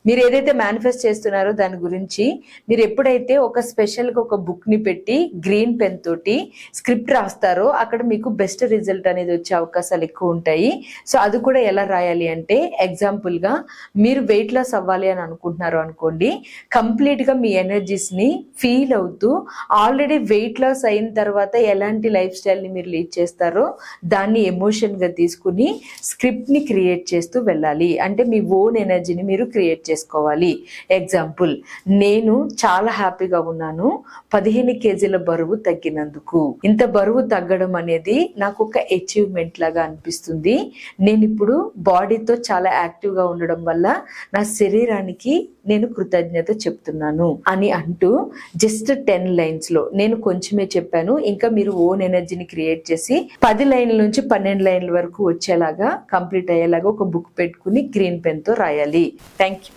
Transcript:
మీరు ఏదైతే మేనిఫెస్ట్ చేస్తున్నారో దాని గురించి మీరు ఎప్పుడైతే ఒక స్పెషల్ గా ఒక బుక్ ని పెట్టి గ్రీన్ పెన్ తోటి స్క్రిప్ట్ రాస్తారో అక్కడ మీకు బెస్ట్ రిజల్ట్ అనేది వచ్చే అవకాశాలు ఎక్కువ ఉంటాయి. సో అది కూడా ఎలా రాయాలి అంటే, ఎగ్జాంపుల్ గా మీరు వెయిట్ లాస్ అవ్వాలి అని అనుకుంటున్నారు అనుకోండి, కంప్లీట్ గా మీ ఎనర్జీస్ ని ఫీల్ అవుతూ ఆల్రెడీ వెయిట్ లాస్ అయిన తర్వాత ఎలాంటి లైఫ్ స్టైల్ ని మీరు లీడ్ చేస్తారో దాన్ని ఎమోషన్ గా తీసుకుని స్క్రిప్ట్ ని క్రియేట్ చేస్తూ వెళ్ళాలి. అంటే మీ ఓన్ ఎనర్జీని మీరు క్రియేట్ చేసుకోవాలి. ఎగ్జాంపుల్, నేను చాలా హ్యాపీగా ఉన్నాను 15 కేజీల బరువు తగ్గినందుకు. ఇంత బరువు తగ్గడం అనేది నాకు ఒక అచీవ్మెంట్ లాగా అనిపిస్తుంది. నేను ఇప్పుడు బాడీతో చాలా యాక్టివ్ గా ఉండడం వల్ల నా శరీరానికి నేను కృతజ్ఞత చెప్తున్నాను అని అంటూ జస్ట్ 10 లైన్స్ లో, నేను కొంచెమే చెప్పాను, ఇంకా మీరు ఓన్ ఎనర్జీని క్రియేట్ చేసి 10 లైన్ల నుంచి 12 లైన్ల వరకు వచ్చేలాగా కంప్లీట్ అయ్యేలాగా ఒక బుక్ పెట్టుకుని గ్రీన్ పెన్ తో రాయాలి. Thank you.